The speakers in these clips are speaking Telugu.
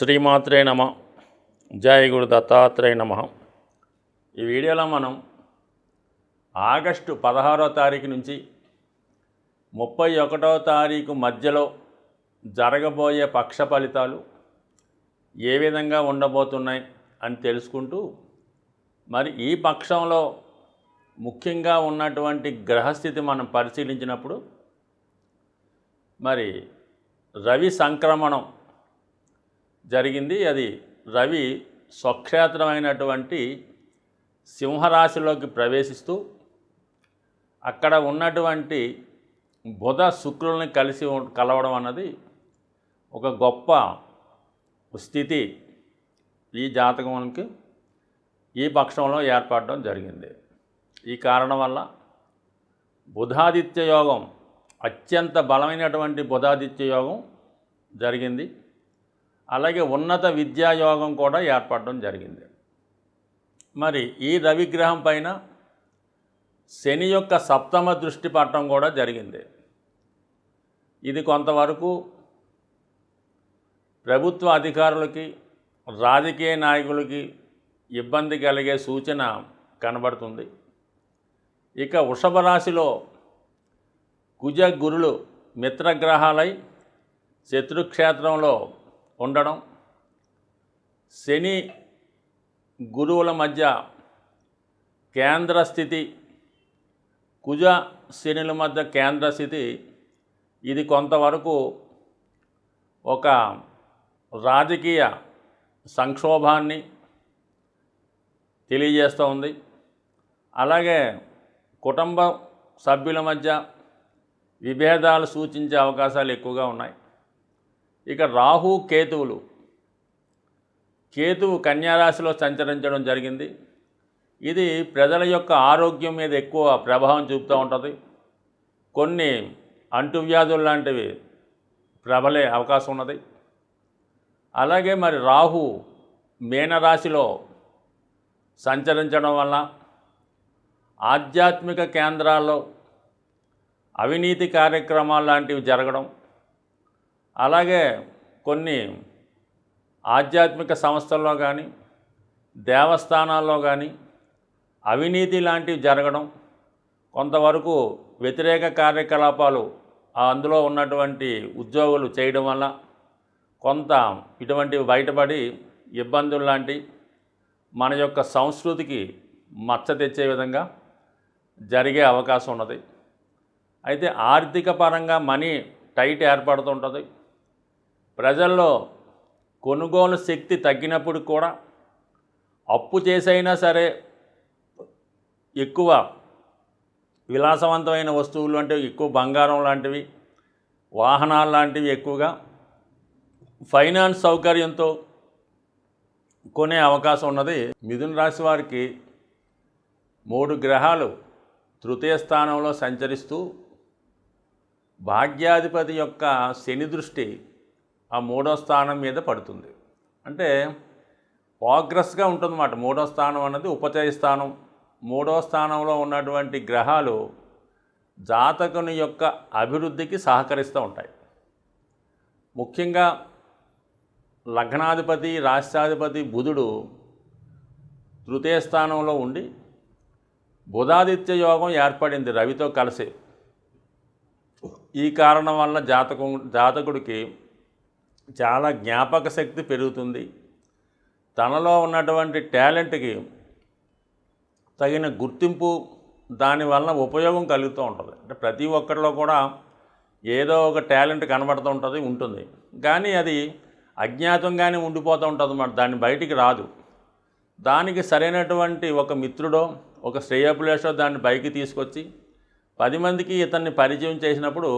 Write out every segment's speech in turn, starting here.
శ్రీమాత్రే నమ. జయ గురు దత్తాత్రేయ నమ. ఈ వీడియోలో మనం ఆగస్టు 16వ తారీఖు నుంచి 31వ తారీఖు మధ్యలో జరగబోయే పక్ష ఫలితాలు ఏ విధంగా ఉండబోతున్నాయి అని తెలుసుకుంటూ, మరి ఈ పక్షంలో ముఖ్యంగా ఉన్నటువంటి గ్రహస్థితి మనం పరిశీలించినప్పుడు మరి రవి సంక్రమణం జరిగింది. అది రవి స్వక్షేత్రమైనటువంటి సింహరాశిలోకి ప్రవేశిస్తూ అక్కడ ఉన్నటువంటి బుధ శుక్రుల్ని కలవడం అన్నది ఒక గొప్ప స్థితి ఈ జాతకానికి ఈ పక్షంలో ఏర్పడడం జరిగింది. ఈ కారణం వల్ల బుధాదిత్య యోగం, అత్యంత బలమైనటువంటి బుధాదిత్య యోగం జరిగింది. అలాగే ఉన్నత విద్యాయోగం కూడా ఏర్పడడం జరిగింది. మరి ఈ రవిగ్రహం పైన శని యొక్క సప్తమ దృష్టి పడటం కూడా జరిగింది. ఇది కొంతవరకు ప్రభుత్వ అధికారులకి, రాజకీయ నాయకులకి ఇబ్బంది కలిగే సూచన కనబడుతుంది. ఇక వృషభ రాశిలో కుజ గురులు మిత్రగ్రహాలై శత్రుక్షేత్రంలో ఉండడం, శని గురువుల మధ్య కేంద్ర స్థితి, కుజ శనుల మధ్య కేంద్ర స్థితి, ఇది కొంతవరకు ఒక రాజకీయ సంక్షోభాన్ని తెలియజేస్తూ ఉంది. అలాగే కుటుంబ సభ్యుల మధ్య విభేదాలు సూచించే అవకాశాలు ఎక్కువగా ఉన్నాయి. ఇక రాహు కేతువులు, కేతువు కన్యారాశిలో సంచరించడం జరిగింది. ఇది ప్రజల యొక్క ఆరోగ్యం మీద ఎక్కువ ప్రభావం చూపుతూ ఉంటుంది. కొన్ని అంటువ్యాధులు లాంటివి ప్రబలే అవకాశం ఉన్నది. అలాగే మరి రాహు మీనరాశిలో సంచరించడం వల్ల ఆధ్యాత్మిక కేంద్రాల్లో అవినీతి కార్యక్రమాలు లాంటివి జరగడం, అలాగే కొన్ని ఆధ్యాత్మిక సంస్థల్లో కానీ దేవస్థానాల్లో కానీ అవినీతి లాంటివి జరగడం, కొంతవరకు వ్యతిరేక కార్యకలాపాలు అందులో ఉన్నటువంటి ఉద్యోగులు చేయడం వల్ల కొంత ఇటువంటివి బయటపడి ఇబ్బందులు లాంటి మన యొక్క సంస్కృతికి మచ్చ తెచ్చే విధంగా జరిగే అవకాశం ఉన్నది. అయితే ఆర్థిక పరంగా మనీ టైట్ ఏర్పడుతుంటుంది. ప్రజల్లో కొనుగోలు శక్తి తగ్గినప్పుడు కూడా అప్పు చేసైనా సరే ఎక్కువ విలాసవంతమైన వస్తువులు అంటే ఎక్కువ బంగారం లాంటివి, వాహనాలు లాంటివి ఎక్కువగా ఫైనాన్స్ సౌకర్యంతో కొనే అవకాశం ఉన్నది. మిథున రాశి వారికి 3 గ్రహాలు తృతీయ స్థానంలో సంచరిస్తూ భాగ్యాధిపతి యొక్క శని దృష్టి ఆ 3వ స్థానం మీద పడుతుంది. అంటే ప్రోగ్రెస్గా ఉంటుందన్నమాట. 3వ స్థానం అన్నది ఉపచయ స్థానం. 3వ స్థానంలో ఉన్నటువంటి గ్రహాలు జాతకుని యొక్క అభివృద్ధికి సహకరిస్తూ ఉంటాయి. ముఖ్యంగా లగ్నాధిపతి, రాష్ట్రాధిపతి బుధుడు తృతీయ స్థానంలో ఉండి బుధాదిత్య యోగం ఏర్పడింది రవితో కలిసి. ఈ కారణం వల్ల జాతకుడికి చాలా జ్ఞాపక శక్తి పెరుగుతుంది. తనలో ఉన్నటువంటి టాలెంట్కి తగిన గుర్తింపు, దానివల్ల ఉపయోగం కలుగుతూ ఉంటుంది. అంటే ప్రతి ఒక్కరిలో కూడా ఏదో ఒక టాలెంట్ కనబడుతూ ఉంటుంది. కానీ అది అజ్ఞాతంగానే ఉండిపోతూ ఉంటుంది అన్నమాట. దాన్ని బయటికి రాదు. దానికి సరైనటువంటి ఒక మిత్రుడో, ఒక శ్రేయోభిలాషో దాన్ని పైకి తీసుకొచ్చి 10 మందికి ఇతన్ని పరిచయం చేసినప్పుడు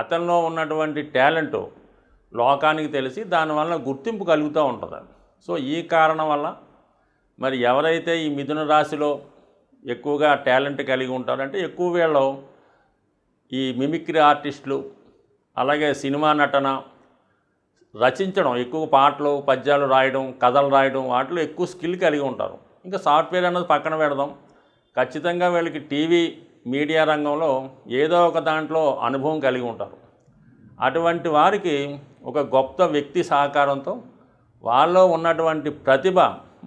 అతనిలో ఉన్నటువంటి టాలెంట్ లోకానికి తెలిసి దానివల్ల గుర్తింపు కలుగుతూ ఉంటుంది. సో ఈ కారణం వల్ల మరి ఎవరైతే ఈ మిథున రాశిలో ఎక్కువగా టాలెంట్ కలిగి ఉంటారంటే ఎక్కువ వీళ్ళు ఈ మిమిక్రీ ఆర్టిస్టులు, అలాగే సినిమా నటన, రచించడం, ఎక్కువ పాటలు పద్యాలు రాయడం, కథలు రాయడం, వాటిలో ఎక్కువ స్కిల్ కలిగి ఉంటారు. ఇంకా సాఫ్ట్వేర్ అన్నది పక్కన పెడదాం, ఖచ్చితంగా వీళ్ళకి టీవీ మీడియా రంగంలో ఏదో ఒక దాంట్లో అనుభవం కలిగి ఉంటారు. అటువంటి వారికి ఒక గొప్ప వ్యక్తి సహకారంతో వాళ్ళలో ఉన్నటువంటి ప్రతిభ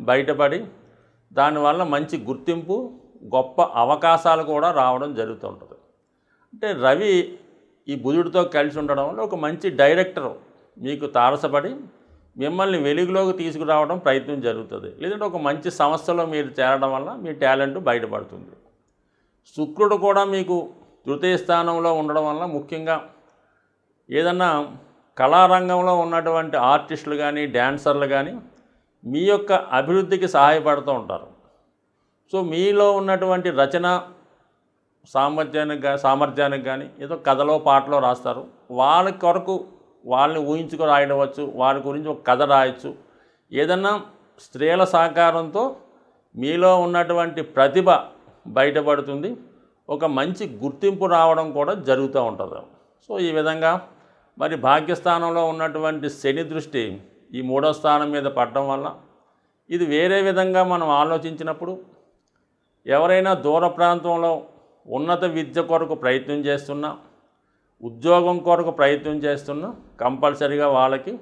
బయటపడి దానివల్ల మంచి గుర్తింపు, గొప్ప అవకాశాలు కూడా రావడం జరుగుతుంటుంది. అంటే రవి ఈ బుధుడితో కలిసి ఉండడం వల్ల ఒక మంచి డైరెక్టర్ మీకు తారసపడి మిమ్మల్ని వెలుగులోకి తీసుకురావడం ప్రయత్నం జరుగుతుంది. లేదంటే ఒక మంచి సంస్థలో మీరు చేరడం వల్ల మీ టాలెంట్ బయటపడుతుంది. శుక్రుడు కూడా మీకు తృతీయ స్థానంలో ఉండడం వల్ల ముఖ్యంగా ఏదన్నా కళారంగంలో ఉన్నటువంటి ఆర్టిస్టులు కానీ, డ్యాన్సర్లు కానీ మీ యొక్క అభివృద్ధికి ఉంటారు. సో మీలో ఉన్నటువంటి రచన సామర్థ్యానికి కానీ ఏదో కథలో పాటలో రాస్తారు. వాళ్ళ కొరకు వాళ్ళని ఊహించుకు రాయడవచ్చు, వారి గురించి ఒక కథ రాయొచ్చు. ఏదన్నా స్త్రీల సహకారంతో మీలో ఉన్నటువంటి ప్రతిభ బయటపడుతుంది. ఒక మంచి గుర్తింపు రావడం కూడా జరుగుతూ ఉంటుంది. సో ఈ విధంగా మరి భాగ్యస్థానంలో ఉన్నటువంటి శని దృష్టి ఈ 3వ స్థానం మీద పడడం వల్ల ఇది వేరే విధంగా మనం ఆలోచించినప్పుడు ఎవరైనా దూర ప్రాంతంలో ఉన్నత విద్య కొరకు ప్రయత్నం చేస్తున్నా, ఉద్యోగం కొరకు ప్రయత్నం చేస్తున్నా కంపల్సరిగా వాళ్ళకి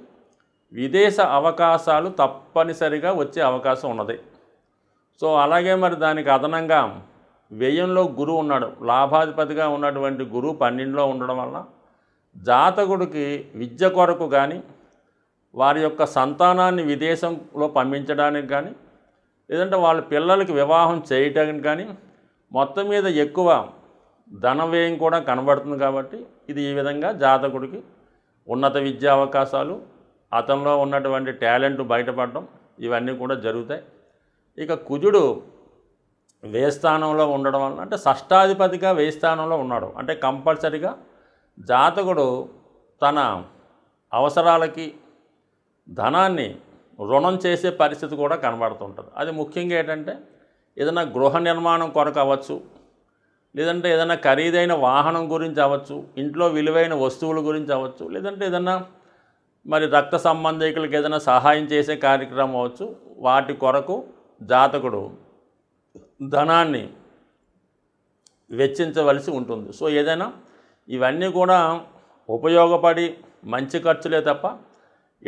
విదేశ అవకాశాలు తప్పనిసరిగా వచ్చే అవకాశం ఉన్నది. సో అలాగే మరి దానికి అదనంగా వ్యయంలో గురువు ఉన్నాడు. లాభాధిపతిగా ఉన్నటువంటి గురువు 12లో ఉండడం వల్ల జాతకుడికి విద్య కొరకు కానీ, వారి యొక్క సంతానాన్ని విదేశంలో పంపించడానికి కానీ, లేదంటే వాళ్ళ పిల్లలకి వివాహం చేయడానికి కానీ మొత్తం మీద ఎక్కువ ధన వ్యయం కూడా కనబడుతుంది. కాబట్టి ఇది ఈ విధంగా జాతకుడికి ఉన్నత విద్యా అవకాశాలు, అతనిలో ఉన్నటువంటి టాలెంట్ బయటపడడం ఇవన్నీ కూడా జరుగుతాయి. ఇక కుజుడు వ్యయస్థానంలో ఉండడం వల్ల, అంటే షష్టాధిపతిగా వ్యయస్థానంలో ఉన్నాడు. అంటే కంపల్సరిగా జాతకుడు తన అవసరాలకి ధనాన్ని రుణం చేసే పరిస్థితి కూడా కనబడుతుంటుంది. అది ముఖ్యంగా ఏంటంటే ఏదైనా గృహ నిర్మాణం కొరకు అవ్వచ్చు, లేదంటే ఏదైనా ఖరీదైన వాహనం గురించి అవ్వచ్చు, ఇంట్లో విలువైన వస్తువుల గురించి అవ్వచ్చు, లేదంటే ఏదైనా మరి రక్త సంబంధికులకు ఏదైనా సహాయం చేసే కార్యక్రమం అవ్వచ్చు. వాటి కొరకు జాతకుడు ధనాన్ని వెచ్చించవలసి ఉంటుంది. సో ఏదైనా ఇవన్నీ కూడా ఉపయోగపడి మంచి ఖర్చులే తప్ప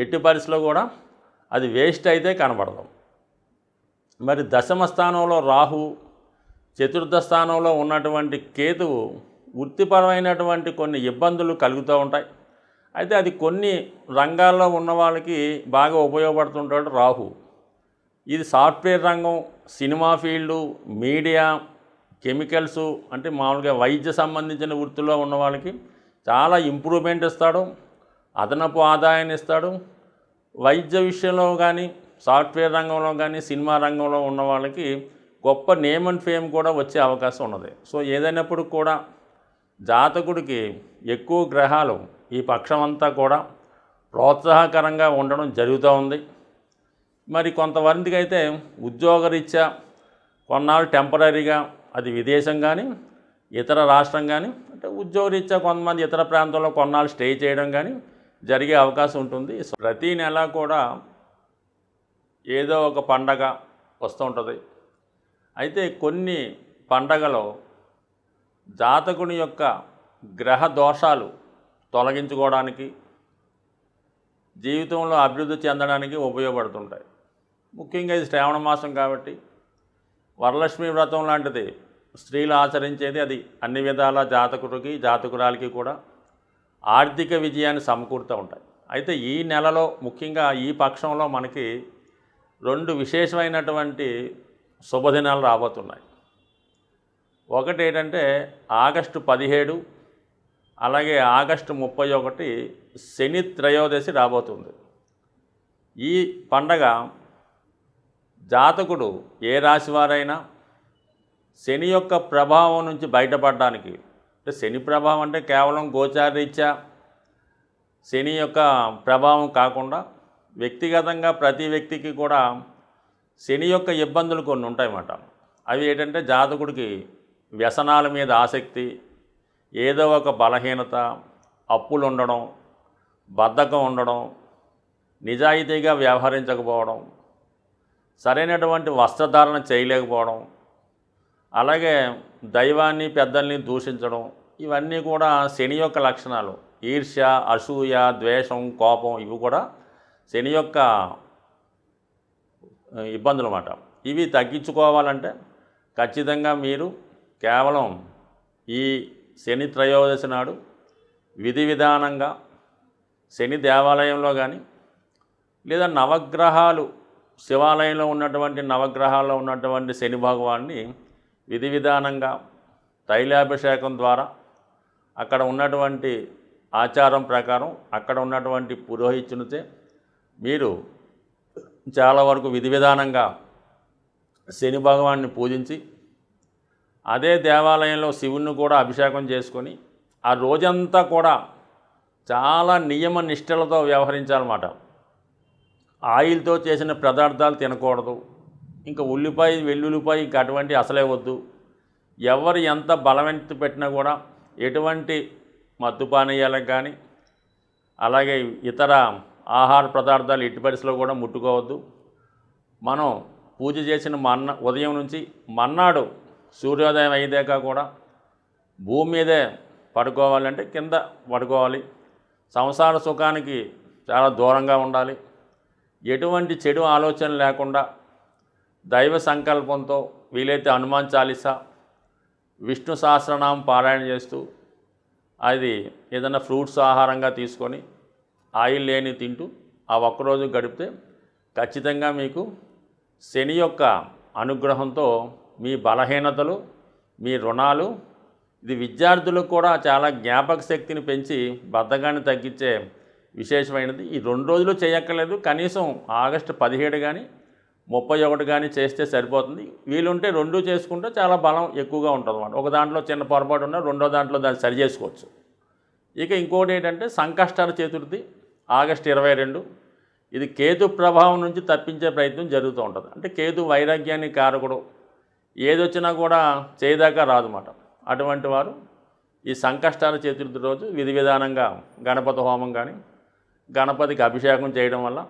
ఎట్టి పరిస్థితిలో కూడా అది వేస్ట్ అయితే కనబడదు. మరి దశమ స్థానంలో రాహు, చతుర్థ స్థానంలో ఉన్నటువంటి కేతువు వృత్తిపరమైనటువంటి కొన్ని ఇబ్బందులు కలుగుతూ ఉంటాయి. అయితే అది కొన్ని రంగాల్లో ఉన్న వాళ్ళకి బాగా ఉపయోగపడుతుంటాడు రాహు. ఇది సాఫ్ట్వేర్ రంగం, సినిమా ఫీల్డు, మీడియా, కెమికల్సు, అంటే మామూలుగా వైద్య సంబంధించిన వృత్తిలో ఉన్న వాళ్ళకి చాలా ఇంప్రూవ్మెంట్ ఇస్తాడు, అదనపు ఆదాయాన్ని ఇస్తాడు. వైద్య విషయంలో కానీ, సాఫ్ట్వేర్ రంగంలో కానీ, సినిమా రంగంలో ఉన్న వాళ్ళకి గొప్ప నేమ్ అండ్ ఫేమ్ కూడా వచ్చే అవకాశం ఉన్నది. సో ఏదైనప్పుడు కూడా జాతకుడికి ఎక్కువ గ్రహాలు ఈ పక్షమంతా కూడా ప్రోత్సాహకరంగా ఉండడం జరుగుతూ ఉంది. మరి కొంతమందికి అయితే ఉద్యోగరీత్యా కొన్నాళ్ళు టెంపరీగా, అది విదేశం కానీ ఇతర రాష్ట్రం కానీ, అంటే ఉద్యోగరీత్యా కొంతమంది ఇతర ప్రాంతంలో కొన్నాళ్ళు స్టే చేయడం కానీ జరిగే అవకాశం ఉంటుంది. సో ప్రతీ నెల కూడా ఏదో ఒక పండగ వస్తూ ఉంటుంది. అయితే కొన్ని పండగలో జాతకుని యొక్క గ్రహ దోషాలు తొలగించుకోవడానికి, జీవితంలో అభివృద్ధి చెందడానికి ఉపయోగపడుతుంటాయి. ముఖ్యంగా ఇది శ్రావణ మాసం కాబట్టి వరలక్ష్మి వ్రతం లాంటిది స్త్రీలు ఆచరించేది. అది అన్ని విధాల జాతకుడికి, జాతకురాలికి కూడా ఆర్థిక విజయాన్ని సమకూరుతూ ఉంటాయి. అయితే ఈ నెలలో ముఖ్యంగా ఈ పక్షంలో మనకి 2 విశేషమైనటువంటి శుభదినాలు రాబోతున్నాయి. ఒకటి ఏంటంటే ఆగస్టు 17, అలాగే ఆగస్టు 31 శని త్రయోదశి రాబోతుంది. ఈ పండగ జాతకుడు ఏ రాశివారైనా శని యొక్క ప్రభావం నుంచి బయటపడడానికి, అంటే శని ప్రభావం అంటే కేవలం గోచారరీత్యా శని యొక్క ప్రభావం కాకుండా వ్యక్తిగతంగా ప్రతి వ్యక్తికి కూడా శని యొక్క ఇబ్బందులు కొన్ని ఉంటాయన్నమాట. అవి ఏంటంటే జాతకుడికి వ్యసనాల మీద ఆసక్తి, ఏదో ఒక బలహీనత, అప్పులు ఉండడం, బద్ధకం ఉండడం, నిజాయితీగా వ్యవహరించకపోవడం, సరైనటువంటి వస్త్రధారణ చేయలేకపోవడం, అలాగే దైవాన్ని పెద్దల్ని దూషించడం, ఇవన్నీ కూడా శని యొక్క లక్షణాలు. ఈర్ష్య, అసూయ, ద్వేషం, కోపం, ఇవి కూడా శని యొక్క ఇబ్బందులు అన్నమాట. ఇవి తగ్గించుకోవాలంటే ఖచ్చితంగా మీరు కేవలం ఈ శని త్రయోదశి నాడు విధి విధానంగా శని దేవాలయంలో కానీ లేదా నవగ్రహాలు శివాలయంలో ఉన్నటువంటి నవగ్రహాల్లో ఉన్నటువంటి శని భగవాన్ని విధి విధానంగా తైలాభిషేకం ద్వారా అక్కడ ఉన్నటువంటి ఆచారం ప్రకారం అక్కడ ఉన్నటువంటి పురోహితునితే మీరు చాలా వరకు విధి విధానంగా శని భగవాన్ని పూజించి అదే దేవాలయంలో శివుణ్ణి కూడా అభిషేకం చేసుకొని ఆ రోజంతా కూడా చాలా నియమ నిష్టలతో వ్యవహరించాలన్నమాట. ఆయిల్తో చేసిన పదార్థాలు తినకూడదు, ఇంకా ఉల్లిపాయ వెల్లుల్లిపాయ ఇంకా అటువంటి అసలే వద్దు. ఎవరు ఎంత బలవంతి పెట్టినా కూడా ఎటువంటి మత్తు పానీయాలకు కానీ అలాగే ఇతర ఆహార పదార్థాలు ఎట్టి పరిస్థితుల్లో కూడా ముట్టుకోవద్దు. మనం పూజ చేసిన ఉదయం నుంచి మర్నాడు సూర్యోదయం అయ్యేదాకా కూడా భూమి మీదే పడుకోవాలంటే కింద పడుకోవాలి. సంసార సుఖానికి చాలా దూరంగా ఉండాలి. ఎటువంటి చెడు ఆలోచన లేకుండా దైవ సంకల్పంతో వీలైతే హనుమాన్ చాలీసా విష్ణు సహస్రనామం పారాయణ చేస్తూ అది ఏదైనా ఫ్రూట్స్ ఆహారంగా తీసుకొని ఆయిల్ లేని తింటూ ఆ ఒక్కరోజు గడిపితే ఖచ్చితంగా మీకు శని యొక్క అనుగ్రహంతో మీ బలహీనతలు మీ రుణాలు ఇది విద్యార్థులకు కూడా చాలా జ్ఞాపక శక్తిని పెంచి బద్ధకాన్ని తగ్గించే విశేషమైనది. ఈ 2 రోజులు చేయక్కర్లేదు, కనీసం ఆగస్టు 17 కానీ 31 కానీ చేస్తే సరిపోతుంది. వీలుంటే 2 చేసుకుంటే చాలా బలం ఎక్కువగా ఉంటుంది అన్నమాట. ఒక దాంట్లో చిన్న పొరపాటు ఉన్నా రెండో దాంట్లో దాన్ని సరి చేసుకోవచ్చు. ఇక ఇంకోటి ఏంటంటే సంకష్టహర చతుర్థి ఆగస్టు 22. ఇది కేతు ప్రభావం నుంచి తప్పించే ప్రయత్నం జరుగుతూ ఉంటుంది. అంటే కేతు వైరాగ్యానికి కారకుడు, ఏదొచ్చినా కూడా చేయదాకా రాదన్నమాట. అటువంటి వారు ఈ సంకష్టహర చతుర్థి రోజు విధి విధానంగా గణపతి హోమం కానీ గణపతికి అభిషేకం చేయడం వల్ల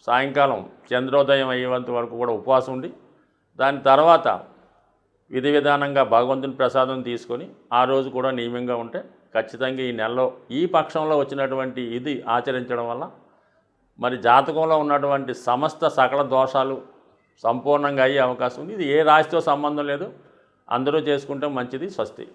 సాయంకాలం చంద్రోదయం అయ్యేంత వరకు కూడా ఉపవాసం ఉండి దాని తర్వాత విధి విధానంగా భగవంతుని ప్రసాదం తీసుకొని ఆ రోజు కూడా నియమంగా ఉంటే ఖచ్చితంగా ఈ నెలలో ఈ పక్షంలో వచ్చినటువంటి ఇది ఆచరించడం వల్ల మరి జాతకంలో ఉన్నటువంటి సమస్త సకల దోషాలు సంపూర్ణంగా అయ్యే అవకాశం ఉంది. ఇది ఏ రాశితో సంబంధం లేదు, అందరూ చేసుకుంటే మంచిది. స్వస్తి.